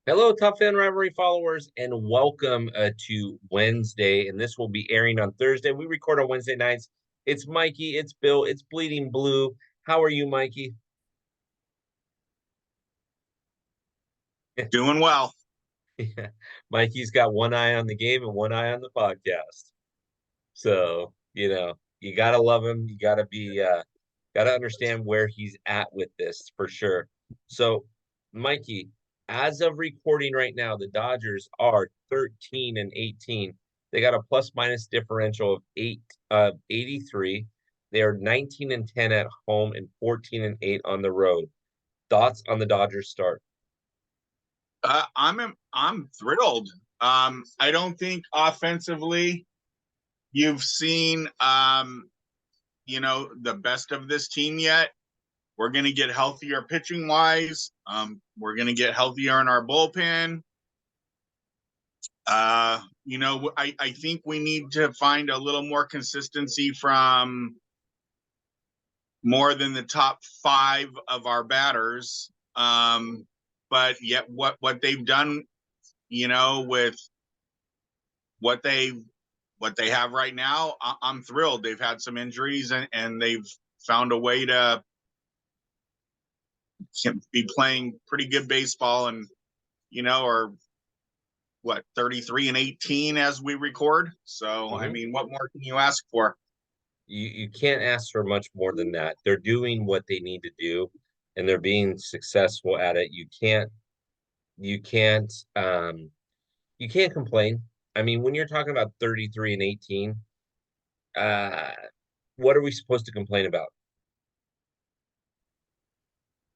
Hello, TopFanRivalry followers, and welcome to Wednesday. And this will be airing on Thursday. We record on Wednesday nights. It's Mikey, it's Bill, it's Bleeding Blue. How are you, Mikey? Doing well. Yeah. Mikey's got one eye on the game and one eye on the podcast. So, you gotta love him. You gotta understand where he's at with this for sure. So, Mikey, as of recording right now, the Dodgers are 13 and 18. They got a plus minus differential of 83. They are 19 and 10 at home and 14 and 8 on the road. Thoughts on the Dodgers start? I'm thrilled. I don't think offensively you've seen the best of this team yet. We're gonna get healthier pitching wise. We're gonna get healthier in our bullpen. I think we need to find a little more consistency from more than the top five of our batters. But yet what they've done, with what they have right now, I'm thrilled. They've had some injuries and they've found a way to be playing pretty good baseball and or what 33 and 18 as we record. So I Mhm. mean, what more can you ask for? You can't ask for much more than that. They're doing what they need to do, and they're being successful at it. You can't you can't complain. I mean, when you're talking about 33 and 18, uh what are we supposed to complain about?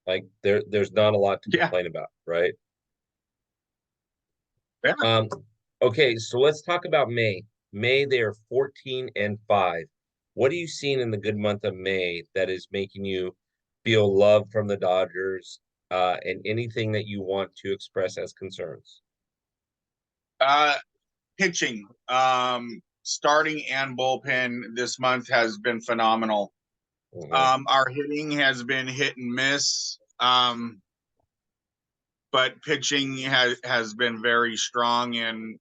Like there's not a lot to Yeah, complain about, right? yeah. Um okay, so let's talk about May. May they are 14 and 5. What are you seeing in the good month of May that is making you feel love from the Dodgers and anything that you want to express as concerns? Uh, Pitching, starting and bullpen this month has been phenomenal. Mhm. Our hitting has been hit and miss. But pitching has been very strong and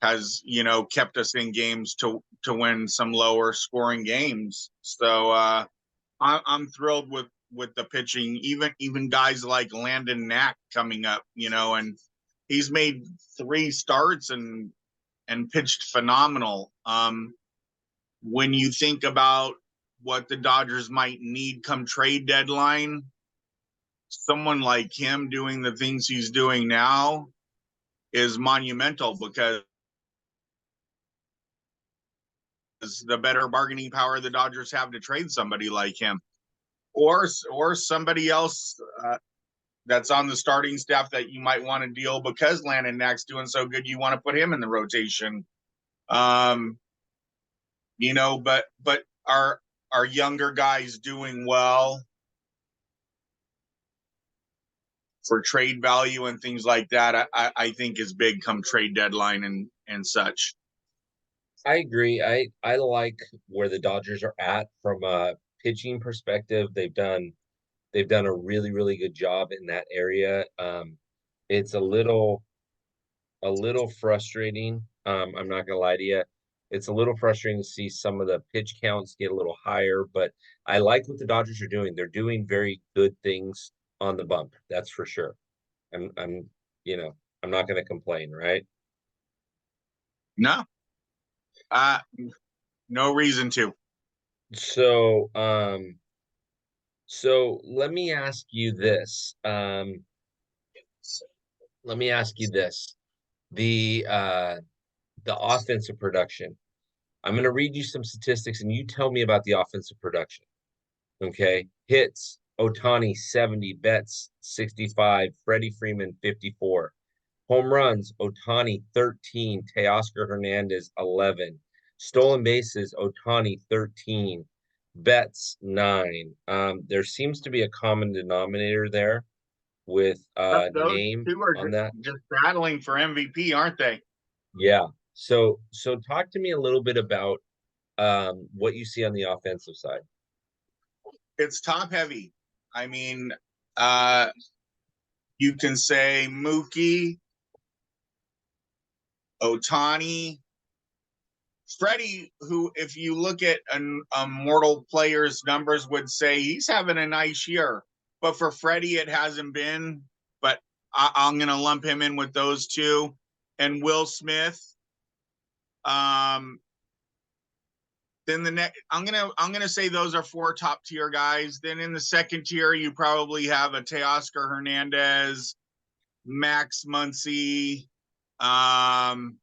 has kept us in games to win some lower scoring games. So I'm thrilled with the pitching. Even guys like Landon Knack coming up, and he's made 3 starts and pitched phenomenal. When you think about what the Dodgers might need come trade deadline, someone like him doing the things he's doing now is monumental because the better bargaining power the Dodgers have to trade somebody like him, or somebody else that's on the starting staff that you might want to deal because Landon Knack's doing so good. You want to put him in the rotation, um, but our younger guys doing well for trade value and things like that. I think is big come trade deadline and such. I agree. I like where the Dodgers are at from a pitching perspective. They've done a really, really good job in that area. It's a little frustrating. I'm not gonna lie to you. It's a little frustrating to see some of the pitch counts get a little higher, but I like what the Dodgers are doing. They're doing very good things on the bump. That's for sure. I'm you know, I'm not gonna complain, right? No, uh, no reason to. So, so let me ask you this. Let me ask you this. The offensive production. I'm going to read you some statistics and you tell me about the offensive production. Okay. Hits, Otani 70, Betts 65, Freddie Freeman 54. Home runs, Otani 13, Teoscar Hernandez 11. Stolen bases, Otani 13, Betts 9. There seems to be a common denominator there with Those name two are on that. just battling for MVP, aren't they? Yeah. So talk to me a little bit about what you see on the offensive side. It's top heavy. I mean, uh, You can say Mookie, Otani, Freddie, who, if you look at a mortal player's numbers, would say he's having a nice year. But for Freddie, it hasn't been. But I'm going to lump him in with those two. And Will Smith. Then the next, I'm gonna say those are four top tier guys. Then in the second tier, you probably have a Teoscar Hernandez, Max Muncy. Um,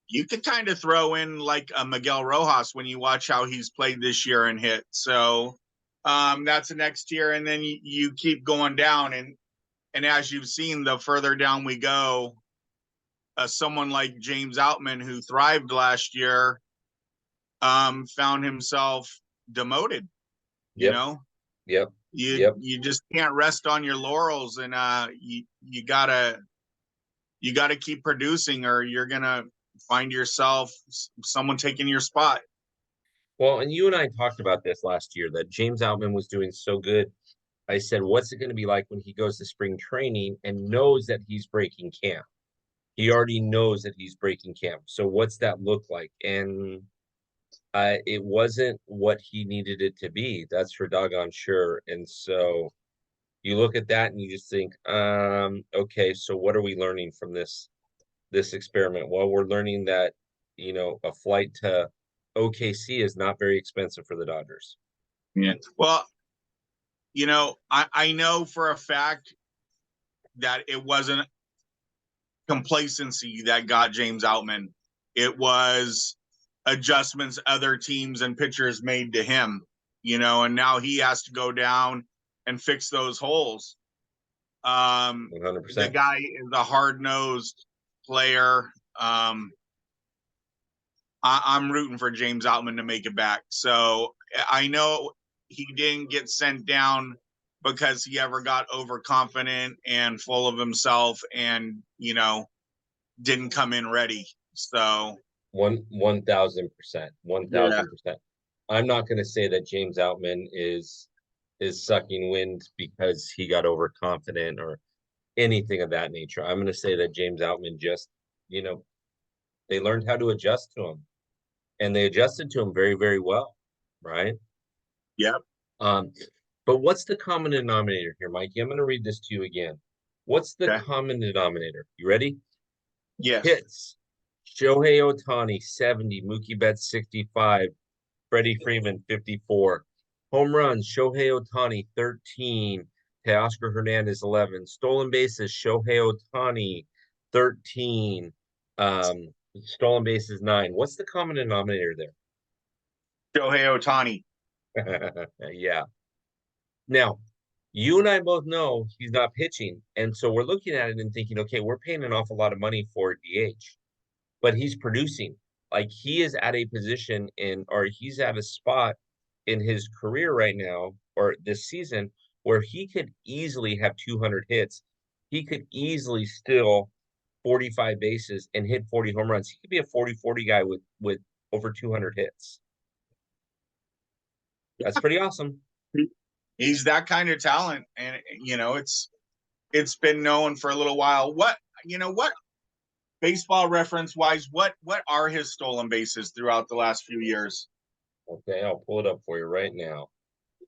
you could kind of throw in like a Miguel Rojas when you watch how he's played this year and hit. So that's the next tier, and then you keep going down, and as you've seen, the further down we go, someone like James Outman, who thrived last year, found himself demoted. You Yep, know, yep, you yep. you just can't rest on your laurels, and you gotta keep producing, or you're gonna find yourself someone taking your spot. Well, and you and I talked about this last year that James Outman was doing so good. I said, what's it going to be like when he goes to spring training and knows that he's breaking camp? He already knows that he's breaking camp. So what's that look like? And it wasn't what he needed it to be. That's for doggone sure. And so you look at that and you just think, okay, so what are we learning from this experiment? Well, we're learning that, a flight to OKC is not very expensive for the Dodgers. Yeah. Well, I know for a fact that it wasn't complacency that got James Outman. It was adjustments other teams and pitchers made to him, and now he has to go down and fix those holes. The 100%. guy is a hard nosed player. I'm rooting for James Outman to make it back. So I know he didn't get sent down because he ever got overconfident and full of himself and, didn't come in ready. So 1,000%. yeah. 1,000%. I'm not going to say that James Outman is sucking wind because he got overconfident or anything of that nature. I'm going to say that James Outman just, they learned how to adjust to him, and they adjusted to him very, very well, right? Yep. Um, but what's the common denominator here, Mikey? I'm going to read this to you again. What's the Okay. common denominator? You ready? Yes. Hits. Shohei Otani, 70. Mookie Betts, 65. Freddie Freeman, 54. Home runs, Shohei Otani, 13. Teoscar Hernandez, 11. Stolen bases, Shohei Otani, 13. Stolen bases, 9. What's the common denominator Shohei Otani. there? Yeah. Now, you and I both know he's not pitching. And so we're looking at it and thinking, okay, we're paying an awful lot of money for DH, but he's producing. Like he is at a position or he's at a spot in his career right now or this season where he could easily have 200 hits. He could easily steal 45 bases and hit 40 home runs. He could be a 40-40 guy with over 200 hits. That's pretty awesome. He's that kind of talent, and it's been known for a little while. What baseball reference wise, what are his stolen bases throughout the last few years? Okay, I'll pull it up for you right now.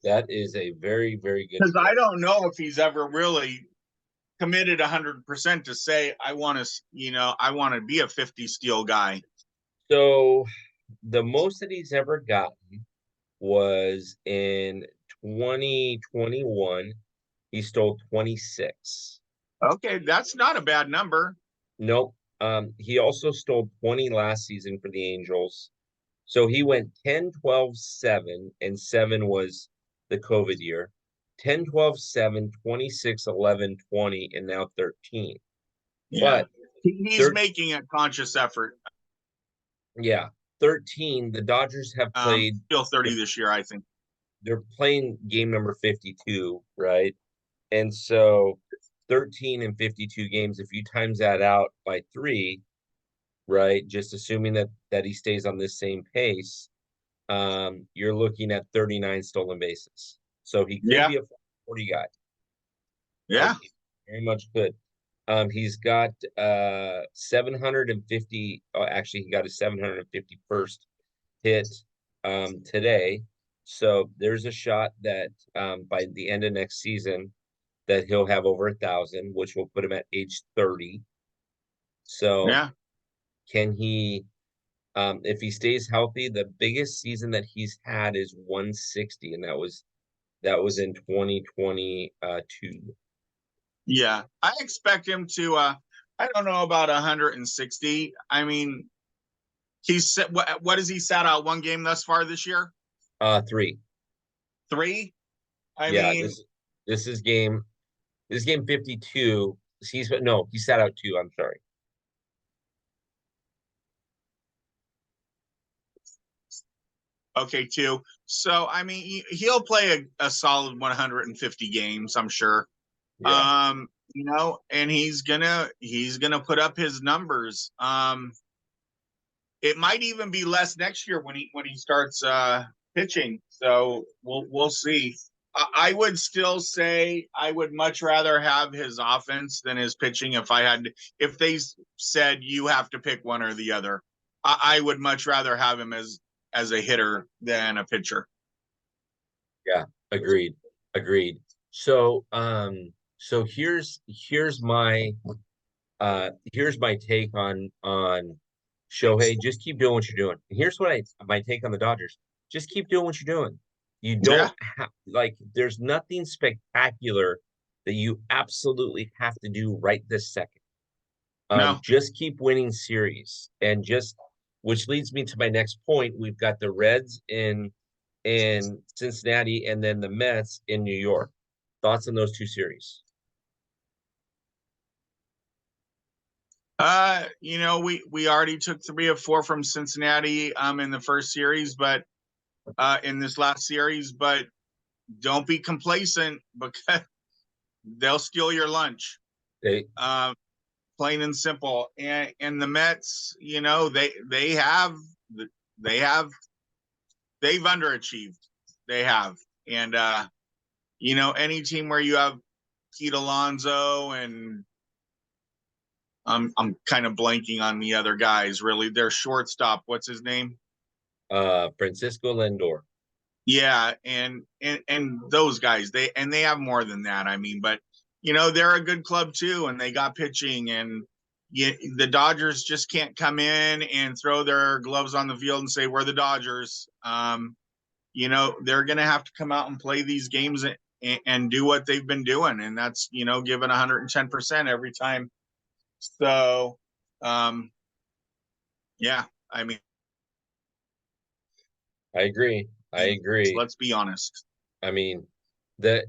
That is a very, very good Because I question. don't know if he's ever really committed 100% to say I want to be a 50 steal guy. So the most that he's ever gotten was in 2021. He stole 26. Okay, that's not a bad number. Nope. He also stole 20 last season for the Angels. So he went 10, 12, 7, and 7 was the COVID year. 10, 12, 7, 26, 11, 20, and now 13. Yeah, But he's making a conscious effort. yeah, 13, the Dodgers have played, Still they're, 30 this year, I think. they're playing game number 52, right? And so 13 and 52 games, if you times that out by 3, right? Just assuming that he stays on this same pace, you're looking at 39 stolen bases. So he could Yeah, be a 40 guy. Yeah. He very much could. He's got 750. Oh, actually, he got his 751st hit today. So there's a shot that by the end of next season that he'll have over 1,000, which will put him at age 30. So Yeah. can he, if he stays healthy, the biggest season that he's had is 160, and that was in 2022. Yeah. I expect him to I don't know about 160. I mean, he's what has he sat out one game thus far this year? Three. Three? I Yeah, mean, this is game 52. He's no, he sat out two. I'm sorry. okay, too. So I mean, he'll play a solid 150 games, I'm sure. Yeah, And he's gonna put up his numbers. It might even be less next year when he starts pitching. So we'll see. I would still say I would much rather have his offense than his pitching. If they said you have to pick one or the other, I would much rather have him as a hitter than a pitcher. yeah, agreed, agreed. So here's my take on Shohei. Just keep doing what you're doing. And here's my take on the Dodgers. Just keep doing what you're doing. You Yeah, don't have like there's nothing spectacular that you absolutely have to do right this second. no, Just keep winning series and just which leads me to my next point. We've got the Reds in Cincinnati and then the Mets in New York. Thoughts on those two series? we already took 3 of 4 from Cincinnati in the first series, but in this last series, but don't be complacent because they'll steal your lunch. They Uh, Plain and simple. And the Mets, they have they've underachieved. They have. And any team where you have Pete Alonso and I'm kind of blanking on the other guys, really. Their shortstop, what's his name? Francisco Lindor. Yeah, and those guys, they have more than that. I mean, but they're a good club too, and they got pitching, and the Dodgers just can't come in and throw their gloves on the field and say we're the Dodgers. They're gonna have to come out and play these games and do what they've been doing, and that's giving 110% every time. So, yeah, I mean, I agree. I agree. let's be honest. I mean, the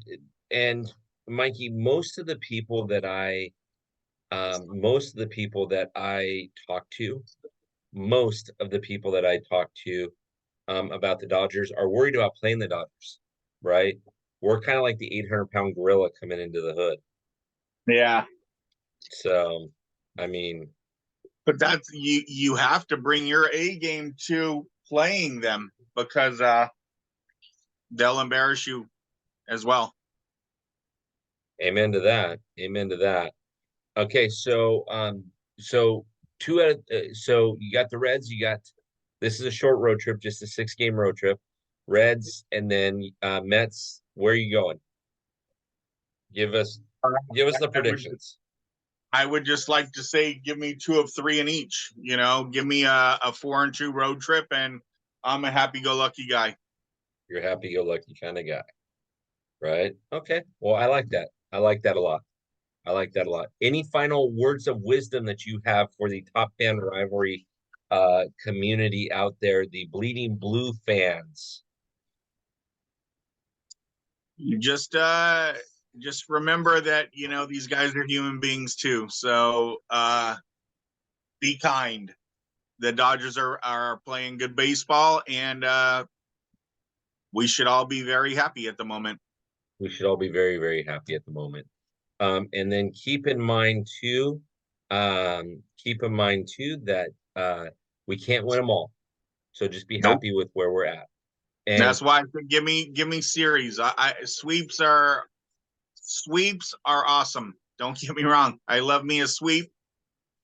and Mikey, most of the people that I talk to, most of the people that I talk to about the Dodgers are worried about playing the Dodgers, right? We're kind of like the 800-pound gorilla coming into the hood. Yeah. So, I mean, But that's you have to bring your A game to playing them because they'll embarrass you as well. amen to that. Amen to that. Okay, so so you got the Reds, this is a short road trip, just a 6-game road trip. Reds and then Mets. Where are you going? Give us give us the I would predictions. I would just like to say give me 2 of 3 in each. Give me a 4-2 road trip, and I'm a happy-go-lucky guy. You're a happy-go-lucky kind of guy, right? Okay. Well, I like that. I like that a lot. I like that a lot. Any final words of wisdom that you have for the Top Fan Rivalry community out there, the Bleeding Blue fans? You just remember that these guys are human beings too. So be kind. The Dodgers are playing good baseball, and we should all be very happy at the moment. We should all be very, very happy at the moment. And then keep in mind too that we can't win them all. So just be Nope. happy with where we're at. And That's why I said give me series. I sweeps are Sweeps are awesome. Don't get me wrong. I love me a sweep.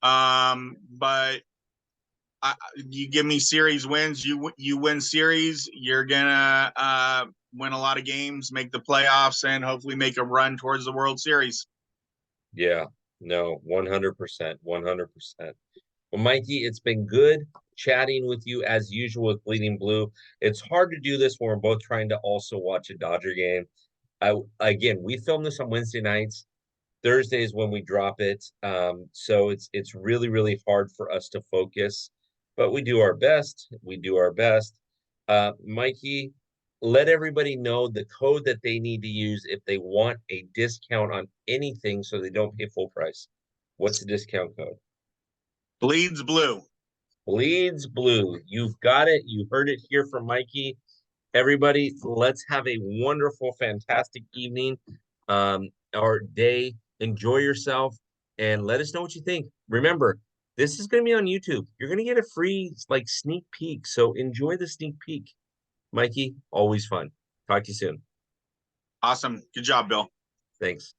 But you give me series wins, you win series, you're gonna win a lot of games, make the playoffs, and hopefully make a run towards the World Series. Yeah, no, 100%, 100%. Well, Mikey, it's been good chatting with you as usual with Bleeding Blue. It's hard to do this when we're both trying to also watch a Dodger game. Again, we film this on Wednesday nights. Thursdays when we drop it. So it's really, really hard for us to focus, but we do our best. We do our best. Mikey, let everybody know the code that they need to use if they want a discount on anything so they don't pay full price. What's the discount code? Bleeds blue. Bleeds Blue. You've got it. You heard it here from Mikey. Everybody, let's have a wonderful, fantastic evening or day. Enjoy yourself and let us know what you think. Remember, this is going to be on YouTube. You're going to get a free like sneak peek. So enjoy the sneak peek. Mikey, always fun. Talk to you soon. Awesome. Good job, Bill. Thanks.